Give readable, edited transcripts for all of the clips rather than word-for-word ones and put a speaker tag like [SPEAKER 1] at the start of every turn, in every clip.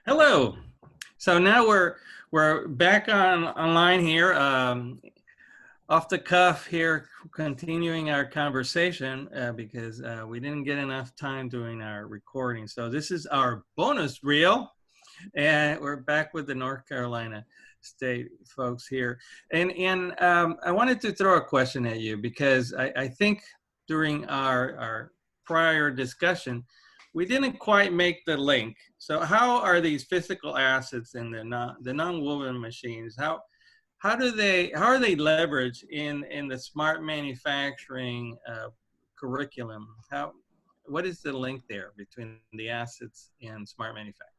[SPEAKER 1] Hello. So now we're back online here, off the cuff here, continuing our conversation because we didn't get enough time doing our recording. So this is our bonus reel, and we're back with the North Carolina State folks here. And I wanted to throw a question at you because I think during our prior discussion, we didn't quite make the link. So how are these physical assets in the non-woven machines? How are they leveraged in the smart manufacturing curriculum? What is the link there between the assets and smart manufacturing?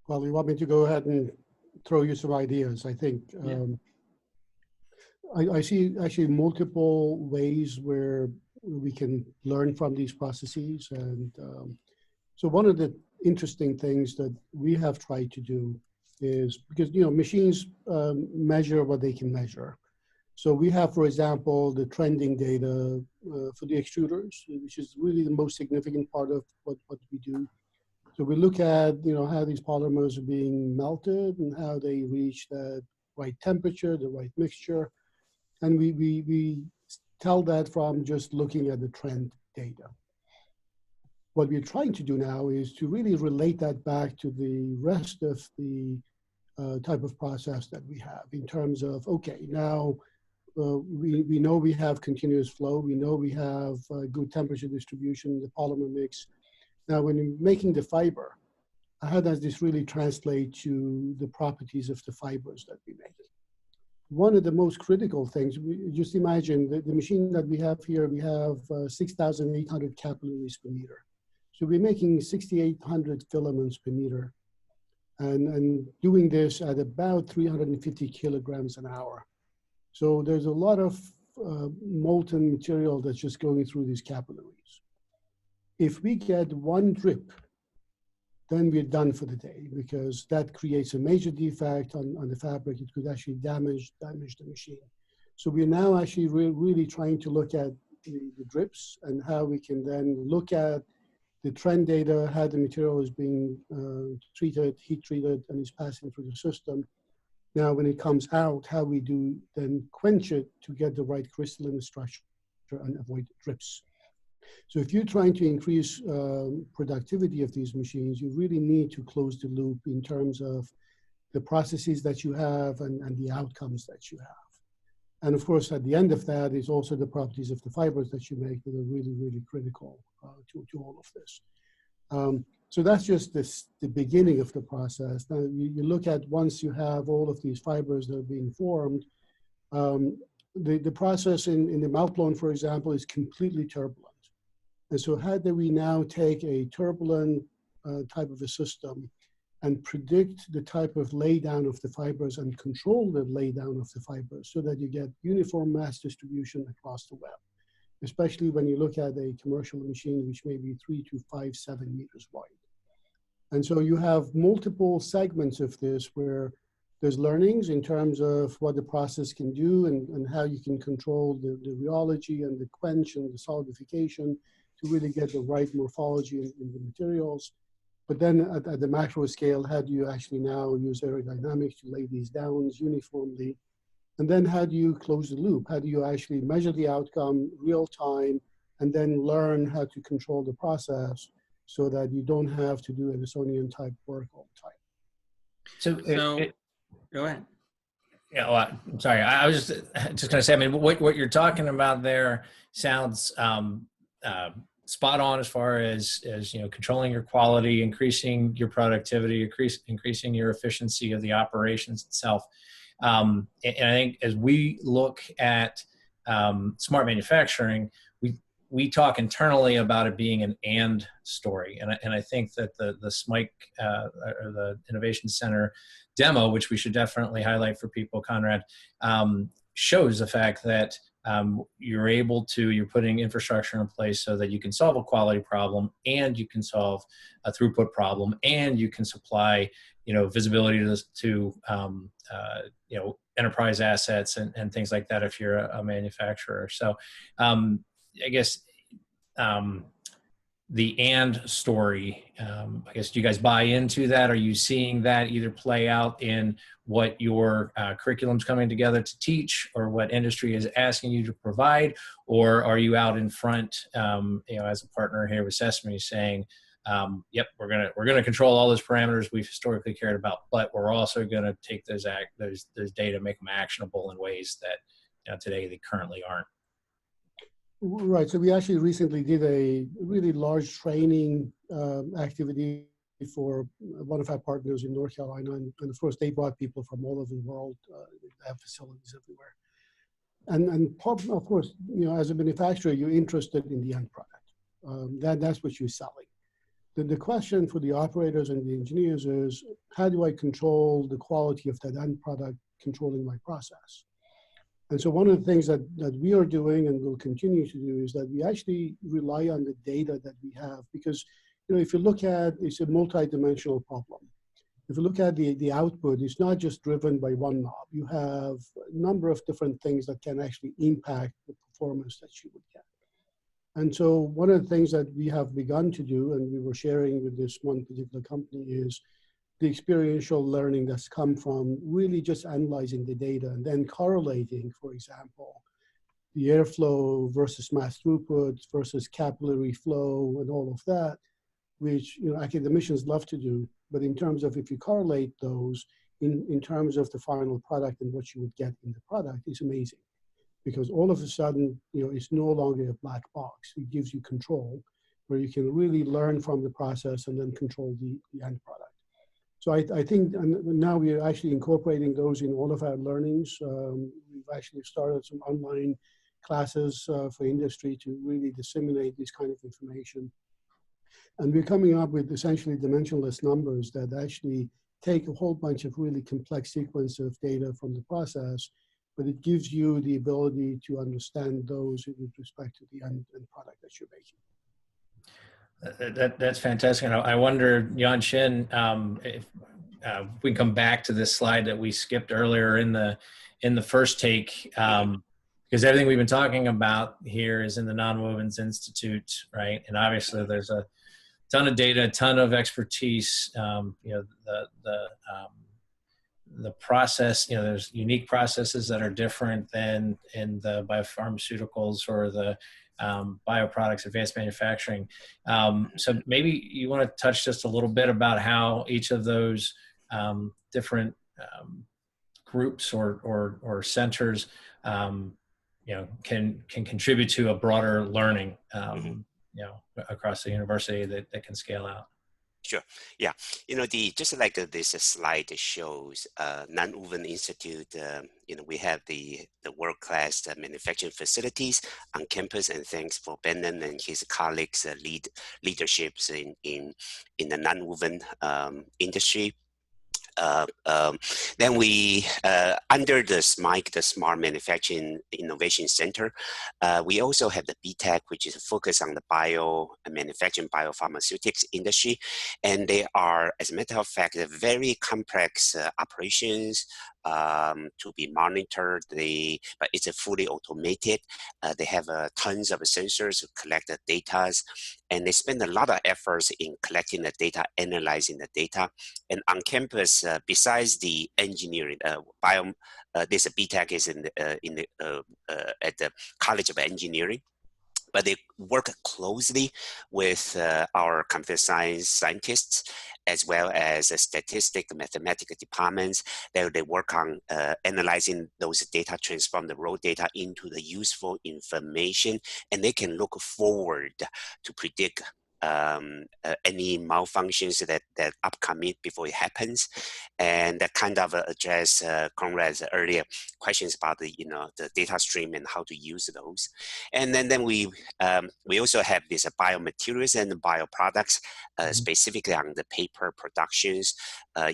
[SPEAKER 2] Well, you want me to go ahead and throw you some ideas? I think
[SPEAKER 1] Yeah.
[SPEAKER 2] I see actually multiple ways where we can learn from these processes. And so one of the interesting things that we have tried to do is because, machines measure what they can measure. So we have, for example, the trending data for the extruders, which is really the most significant part of what we do. So we look at, how these polymers are being melted and how they reach the right temperature, the right mixture. And we tell that from just looking at the trend data. What we're trying to do now is to really relate that back to the rest of the type of process that we have in terms of, okay, now we know we have continuous flow. We know we have good temperature distribution, the polymer mix. Now, when you're making the fiber, how does this really translate to the properties of the fibers that we make? One of the most critical things, just imagine the machine that we have here, we have 6,800 capillaries per meter. So we're making 6,800 filaments per meter and doing this at about 350 kilograms an hour. So there's a lot of molten material that's just going through these capillaries. If we get one drip, then we're done for the day because that creates a major defect on the fabric. It could actually damage the machine. So we're now actually really trying to look at the drips and how we can then look at the trend data, how the material is being treated, heat treated, and is passing through the system. Now, when it comes out, how we do then quench it to get the right crystalline structure and avoid drips. So if you're trying to increase productivity of these machines, you really need to close the loop in terms of the processes that you have and the outcomes that you have. And of course, at the end of that is also the properties of the fibers that you make that are really, really critical to all of this. So that's just the beginning of the process. Now you look at once you have all of these fibers that are being formed, the process in the meltblown, for example, is completely turbulent. And so how do we now take a turbulent type of a system and predict the type of laydown of the fibers and control the laydown of the fibers so that you get uniform mass distribution across the web, especially when you look at a commercial machine, which may be 3 to 5, 7 meters wide. And so you have multiple segments of this where there's learnings in terms of what the process can do and how you can control the rheology and the quench and the solidification to really get the right morphology in the materials. But then at the macro scale, how do you actually now use aerodynamics to lay these down uniformly? And then how do you close the loop? How do you actually measure the outcome real time and then learn how to control the process so that you don't have to do Edisonian type work all the time?
[SPEAKER 3] So
[SPEAKER 1] Go ahead.
[SPEAKER 3] Yeah, well, I'm sorry. I was just going to say, I mean, what you're talking about there sounds spot on as far as controlling your quality, increasing your productivity, increasing your efficiency of the operations itself. And I think as we look at smart manufacturing, we talk internally about it being an and story. And I think that the SMIC or the Innovation Center demo, which we should definitely highlight for people, Conrad, shows the fact that you're putting infrastructure in place so that you can solve a quality problem and you can solve a throughput problem and you can supply, visibility to enterprise assets and things like that if you're a manufacturer. So I guess the and story. I guess, do you guys buy into that? Are you seeing that either play out in what your curriculum's coming together to teach, or what industry is asking you to provide? Or are you out in front, as a partner here with SESMII, saying, yep, we're gonna control all those parameters we've historically cared about, but we're also gonna take those data, make them actionable in ways that today they currently aren't.
[SPEAKER 2] Right. So we actually recently did a really large training activity for one of our partners in North Carolina, and of course they brought people from all over the world. They have facilities everywhere, and of course, as a manufacturer, you're interested in the end product. That's what you're selling. The question for the operators and the engineers is, how do I control the quality of that end product, controlling my process? And so one of the things that we are doing and will continue to do is that we actually rely on the data that we have, because if you look at, it's a multi-dimensional problem. If you look at the output, it's not just driven by one knob. You have a number of different things that can actually impact the performance that you would get. And so one of the things that we have begun to do, and we were sharing with this one particular company, is the experiential learning that's come from really just analyzing the data and then correlating, for example, the airflow versus mass throughput versus capillary flow and all of that, which academicians love to do. But in terms of, if you correlate those in terms of the final product and what you would get in the product, is amazing. Because all of a sudden, it's no longer a black box. It gives you control, where you can really learn from the process and then control the end product. So I think now we are actually incorporating those in all of our learnings. We've actually started some online classes for industry to really disseminate this kind of information. And we're coming up with essentially dimensionless numbers that actually take a whole bunch of really complex sequence of data from the process, but it gives you the ability to understand those with respect to the end product that you're making.
[SPEAKER 3] That's fantastic. And I wonder, Yuan-Shin, if we come back to this slide that we skipped earlier in the first take, because everything we've been talking about here is in the Nonwovens Institute, right? And obviously there's a ton of data, a ton of expertise. The process, there's unique processes that are different than in the biopharmaceuticals or the bioproducts, advanced manufacturing. So maybe you want to touch just a little bit about how each of those different groups or centers, can contribute to a broader learning, across the university that can scale out.
[SPEAKER 4] Sure. Yeah. Just like this slide shows, Nonwovens Institute, we have the world-class manufacturing facilities on campus, and thanks for Behnam and his colleagues' leaderships in the nonwoven industry. Then we, under the SMIC, the Smart Manufacturing Innovation Center, we also have the BTEC, which is focused on the manufacturing biopharmaceutics industry. And they are, as a matter of fact, very complex operations to be monitored. But it's a fully automated. They have tons of sensors to collect the data, and they spend a lot of efforts in collecting the data, analyzing the data. And on campus, besides the engineering, this BTEC is at the College of Engineering, but they work closely with our computer science scientists, as well as statistics, mathematical departments. They work on analyzing those data, transform the raw data into the useful information, and they can look forward to predict any malfunctions that upcoming before it happens, and that kind of address Conrad's earlier questions about the data stream and how to use those. And then we also have these biomaterials and bioproducts, specifically on the paper productions.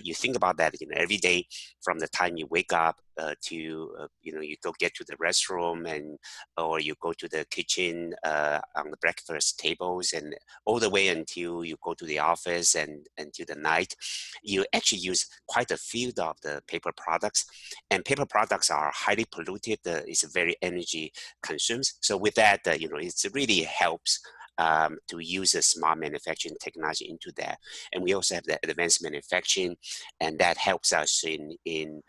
[SPEAKER 4] You think about that, every day from the time you wake up to you go get to the restroom or you go to the kitchen on the breakfast tables, and all the way until you go to the office and until the night, you actually use quite a few of the paper products, and paper products are highly polluted. It's very energy consumes. So with that, it really helps to use the smart manufacturing technology into that. And we also have the advanced manufacturing, and that helps us in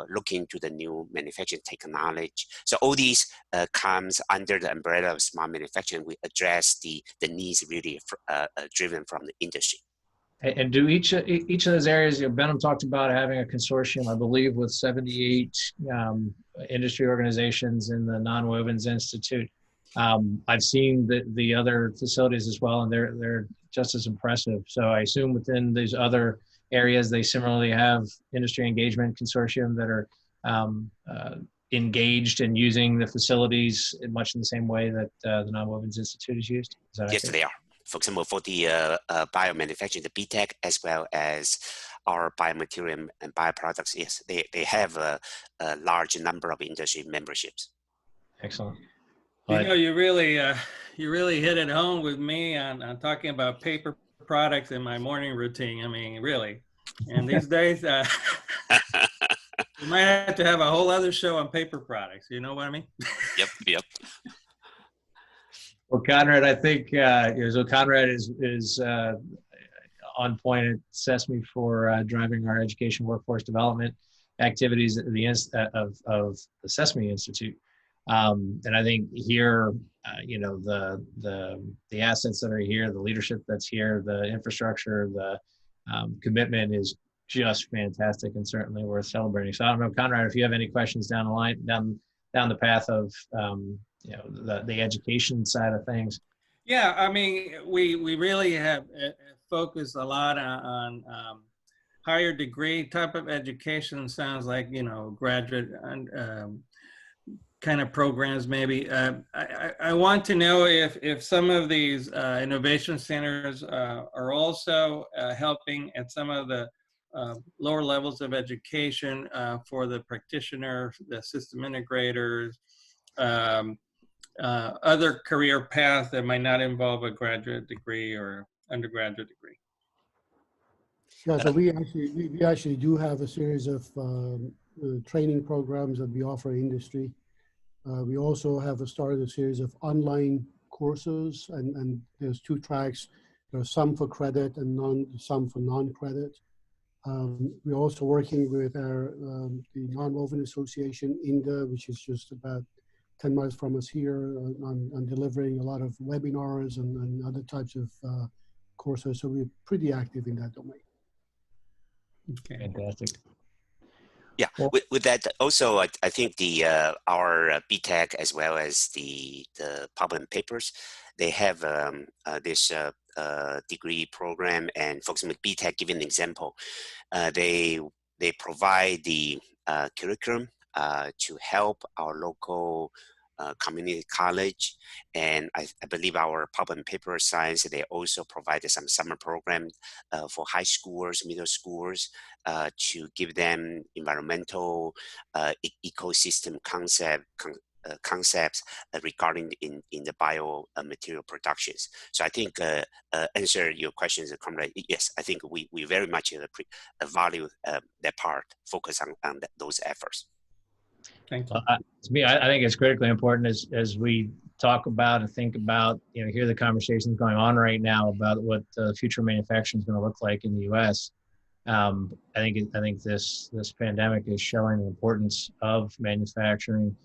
[SPEAKER 4] looking to the new manufacturing technology. So all these comes under the umbrella of smart manufacturing. We address the needs really driven from the industry.
[SPEAKER 3] And do each of those areas, Behnam talked about having a consortium, I believe, with 78 industry organizations in the Nonwovens Institute. I've seen the other facilities as well, and they're just as impressive. So I assume within these other areas, they similarly have industry engagement consortium that are engaged in using the facilities in much in the same way that the Nonwovens Institute is used. Is that
[SPEAKER 4] yes,
[SPEAKER 3] accurate?
[SPEAKER 4] they are. For example, for the biomanufacturing, the BTEC, as well as our biomaterial and bioproducts, yes, they have a large number of industry memberships.
[SPEAKER 3] Excellent.
[SPEAKER 1] You know, you really hit it home with me on talking about paper products in my morning routine. I mean, really. And these days, we might have to have a whole other show on paper products. You know what I mean?
[SPEAKER 4] Yep.
[SPEAKER 3] Well, Conrad, I think so Conrad is on point at CESMII for driving our education workforce development activities at the of the CESMII Institute. And I think here, the assets that are here, the leadership that's here, the infrastructure, the commitment is just fantastic and certainly worth celebrating. So I don't know, Conrad, if you have any questions down the line, down the path of the education side of things.
[SPEAKER 1] Yeah, I mean, we really have focused a lot on higher degree type of education. Sounds like, graduate kind of programs maybe. I want to know if some of these innovation centers are also helping at some of the lower levels of education for the practitioner, the system integrators, other career paths that might not involve a graduate degree or undergraduate degree.
[SPEAKER 2] Yeah, so we actually do have a series of training programs that we offer industry. We also have started a series of online courses, and there's two tracks. There are some for credit and some for non-credit. We're also working with the Nonwovens Association, INDA, which is just about 10 miles from us here, on delivering a lot of webinars and other types of courses. So we're pretty active in that domain.
[SPEAKER 3] Okay. Fantastic.
[SPEAKER 4] Yeah, with that also, I think our BTEC, as well as the pulp and papers, they have this degree program. And for example, BTEC, give an example, they provide the curriculum to help our local community college, and I believe our pulp and paper science, they also provided some summer program for high schoolers, middle schoolers, to give them environmental ecosystem concepts regarding in the biomaterial productions. So I think answer your questions, Conrad. Yes, I think we very much value that part, focus on those efforts.
[SPEAKER 1] Thank you.
[SPEAKER 3] To me, I think it's critically important as we talk about and think about, hear the conversations going on right now about what the future manufacturing is going to look like in the U.S. I think this pandemic is showing the importance of manufacturing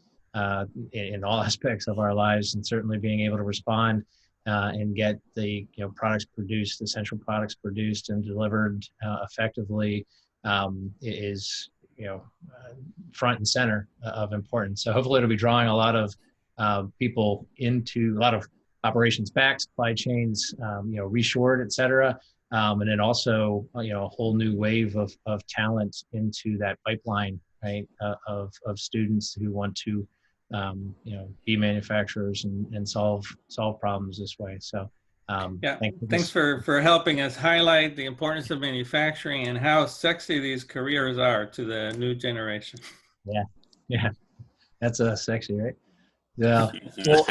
[SPEAKER 3] in all aspects of our lives, and certainly being able to respond and get the products produced, essential products produced and delivered effectively is front and center of importance. So hopefully it'll be drawing a lot of people into a lot of operations back, supply chains, reshored, et cetera. And then also, a whole new wave of talent into that pipeline, right? Of students who want to, be manufacturers and solve problems this way. So,
[SPEAKER 1] yeah, thanks for helping us highlight the importance of manufacturing and how sexy these careers are to the new generation.
[SPEAKER 3] Yeah, that's sexy, right? Yeah. Well,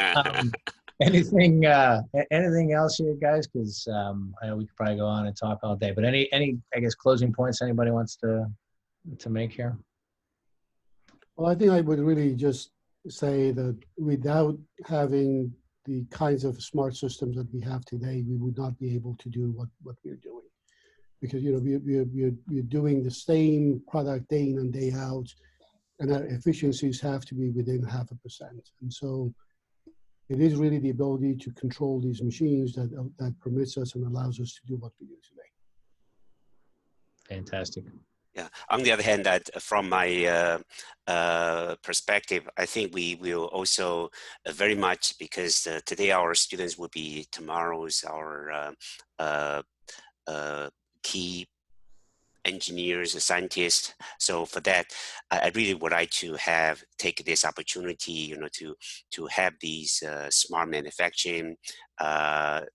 [SPEAKER 3] anything else here, guys? Because I know we could probably go on and talk all day. But any I guess closing points anybody wants to make here? Well,
[SPEAKER 2] I think I would really just say that without having the kinds of smart systems that we have today, we would not be able to do what we're doing. Because, you know, we're doing the same product day in and day out, and our efficiencies have to be within 0.5%. And so it is really the ability to control these machines that permits us and allows us to do what we do today.
[SPEAKER 3] Fantastic.
[SPEAKER 4] Yeah. On the other hand, that from my perspective, I think we will also very much, because today our students will be tomorrow's our key engineers, scientists. So for that, I really would like to take this opportunity, you know, to have these smart manufacturing, the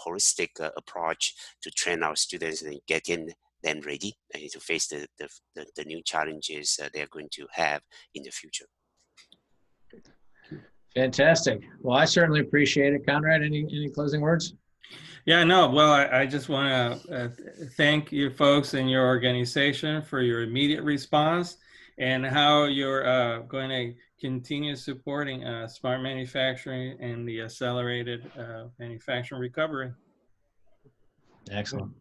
[SPEAKER 4] holistic approach to train our students and getting them ready to face the new challenges they're going to have in the future.
[SPEAKER 3] Fantastic. Well, I certainly appreciate it. Conrad, any closing words?
[SPEAKER 1] Yeah, no, well, I just want to thank you folks in your organization for your immediate response and how you're going to continue supporting smart manufacturing and the accelerated manufacturing recovery.
[SPEAKER 3] Excellent.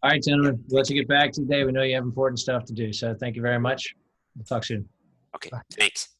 [SPEAKER 3] All right, gentlemen, we'll let you get back to the day. We know you have important stuff to do, so thank you very much. We'll talk soon.
[SPEAKER 4] Okay, thanks.